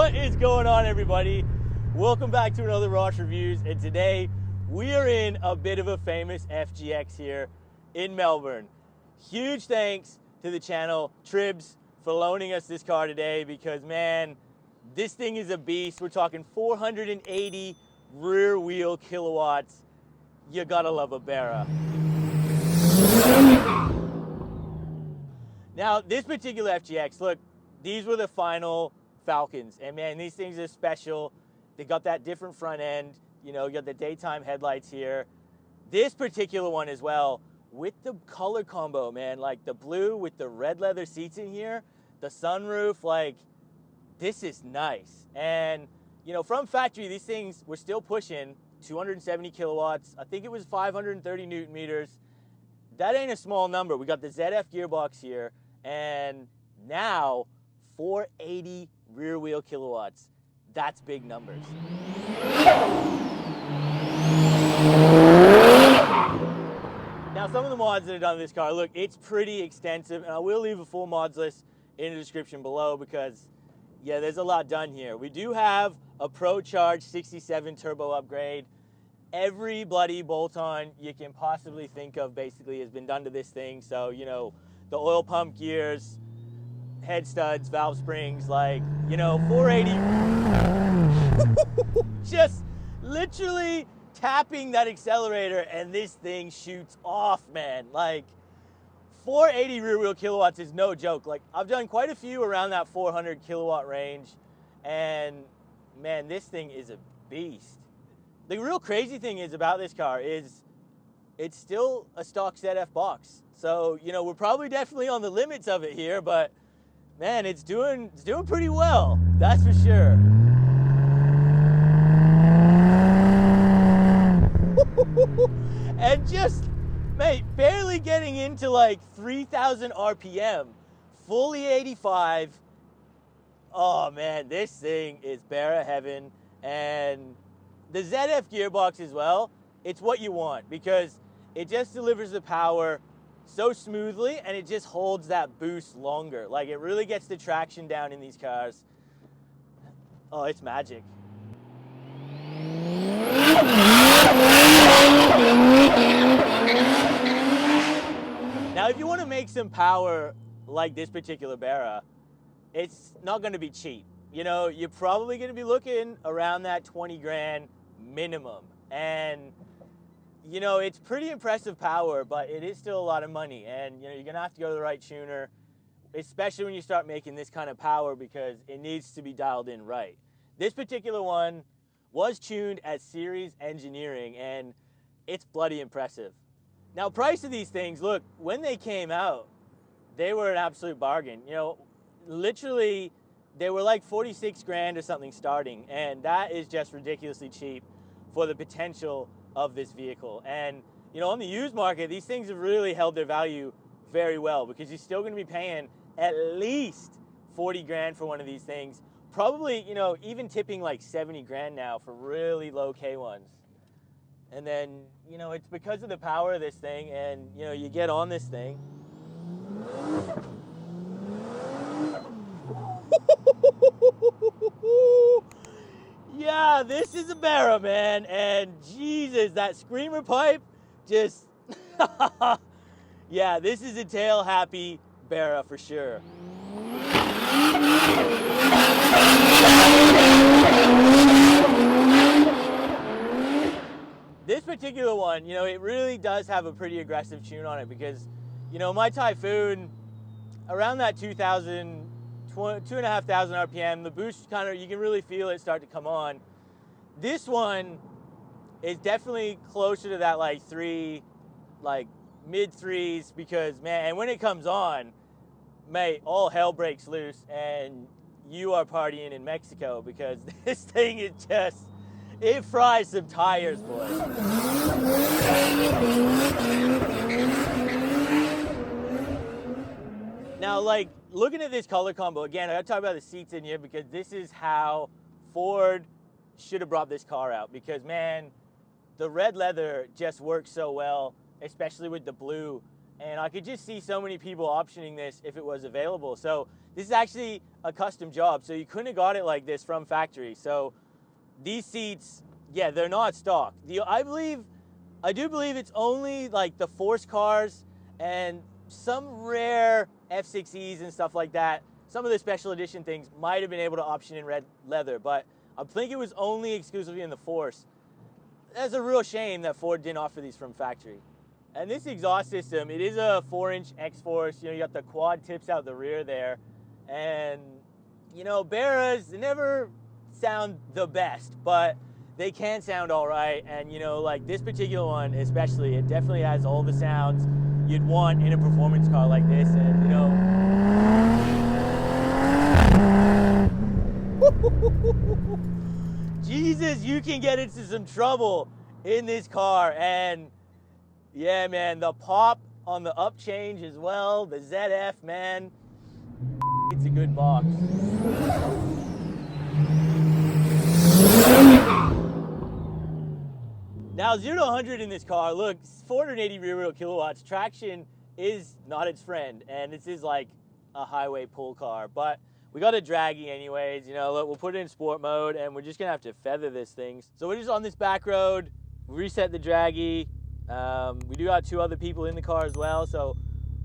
What is going on, everybody? Welcome back to another Roush Reviews, and today we are in a bit of a famous FG-X here in Melbourne. Huge thanks to the channel Tribs for loaning us this car today because, man, this thing is a beast. We're talking 480 rear wheel kilowatts. You gotta love a Barra. Now, this particular FG-X, look, these were the final Falcons, and man, these things are special. They got that different front end, you know, you got the daytime headlights here. This particular one as well, with the color combo, man, like the blue with the red leather seats in here, the sunroof, like, this is nice. And, you know, from factory, these things were still pushing 270 kilowatts. I think it was 530 Newton meters. That ain't a small number. We got the ZF gearbox here, and now 480 rear wheel kilowatts. That's big numbers. Now, some of the mods that are done to this car, look, it's pretty extensive, and I will leave a full mods list in the description below because, yeah, there's a lot done here. We do have a Procharge 67 turbo upgrade. Every bloody bolt-on you can possibly think of basically has been done to this thing. So, you know, the oil pump gears, head studs, valve springs, like, you know, 480. Just literally tapping that accelerator and this thing shoots off, man. Like, 480 rear wheel kilowatts is no joke. Like, I've done quite a few around that 400 kilowatt range, and man, this thing is a beast. The real crazy thing is about this car is it's still a stock ZF box. So, you know, we're probably definitely on the limits of it here, but man, it's doing pretty well. That's for sure. And just, mate, barely getting into like 3,000 RPM, fully 85. Oh man, this thing is Barra heaven. And the ZF gearbox as well, it's what you want because it just delivers the power so smoothly and it just holds that boost longer. Like, it really gets the traction down in these cars. Oh, it's magic. Now, if you want to make some power like this particular Barra, it's not going to be cheap. You know, you're probably going to be looking around that 20 grand minimum. And, you know, it's pretty impressive power, but it is still a lot of money. And, you know, you're going to have to go to the right tuner, especially when you start making this kind of power because it needs to be dialed in right. This particular one was tuned as series engineering, and it's bloody impressive. Now, price of these things, look, when they came out, they were an absolute bargain. You know, literally, they were like 46 grand or something starting, and that is just ridiculously cheap for the potential of this vehicle. And, you know, on the used market, these things have really held their value very well because you're still going to be paying at least 40 grand for one of these things. Probably, you know, even tipping like 70 grand now for really low K ones. And then, you know, it's because of the power of this thing, and, you know, you get on this thing. Yeah, this is a Barra, man, and Jesus, that screamer pipe just, yeah, this is a tail-happy Barra for sure. This particular one, you know, it really does have a pretty aggressive tune on it because, you know, my Typhoon, around that 2,500 RPM, the boost kind of, you can really feel it start to come on. This one is definitely closer to that like mid threes because, man, and when it comes on, mate, all hell breaks loose and you are partying in Mexico because this thing is just, it fries some tires, boy. Now, like, looking at this color combo, again, I gotta talk about the seats in here because this is how Ford should have brought this car out because, man, the red leather just works so well, especially with the blue. and I could just see so many people optioning this if it was available. So this is actually a custom job, so you couldn't have got it like this from factory. So these seats, yeah, they're not stock. I do believe it's only like the Force cars and some rare F6Es and stuff like that. Some of the special edition things might have been able to option in red leather, but I think it was only exclusively in the Force. That's a real shame that Ford didn't offer these from factory. And this exhaust system, it is a 4-inch X-Force. You know, you got the quad tips out the rear there. And, you know, Barras, they never sound the best, but they can sound all right. And, you know, like this particular one especially, it definitely has all the sounds you'd want in a performance car like this. And, you know, Jesus, you can get into some trouble in this car. And yeah, man, the pop on the up change as well, the ZF, man, it's a good box. Now 0 to 100 in this car, look, 480 rear wheel kilowatts, traction is not its friend, and this is like a highway pull car, but we got a draggy anyways. You know, look, we'll put it in sport mode, and we're just gonna have to feather this thing. So we're just on this back road, reset the draggy. We do got 2 other people in the car as well, so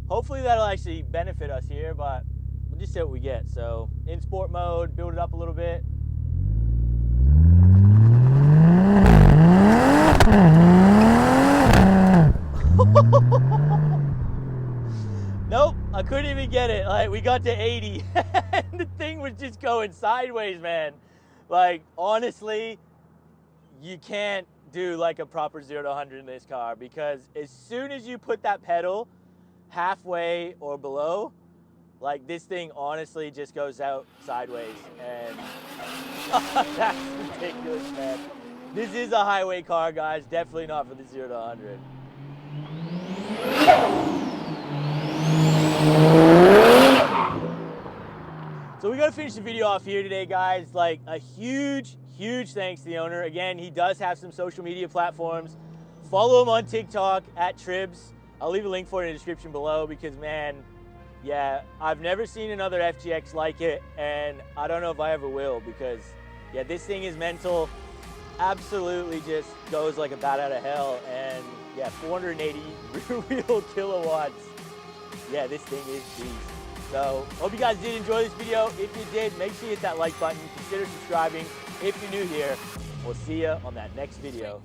hopefully that'll actually benefit us here, but we'll just see what we get. So in sport mode, build it up a little bit. Nope, I couldn't even get it. Like, we got to 80 and the thing was just going sideways, man. Like, honestly, you can't do like a proper 0 to 100 in this car, because as soon as you put that pedal halfway or below, like, this thing honestly just goes out sideways. And that's ridiculous, man. This is a highway car, guys. Definitely not for the 0 to 100. So we gotta finish the video off here today, guys. Like, a huge thanks to the owner. Again, he does have some social media platforms. Follow him on TikTok at Tribs. I'll leave a link for it in the description below, because, man, yeah, I've never seen another FG-X like it, and I don't know if I ever will, because, yeah, this thing is mental. Absolutely just goes like a bat out of hell, and yeah, 480 rear wheel kilowatts. Yeah, this thing is beast. So, hope you guys did enjoy this video. If you did, make sure you hit that like button. Consider subscribing if you're new here. We'll see you on that next video.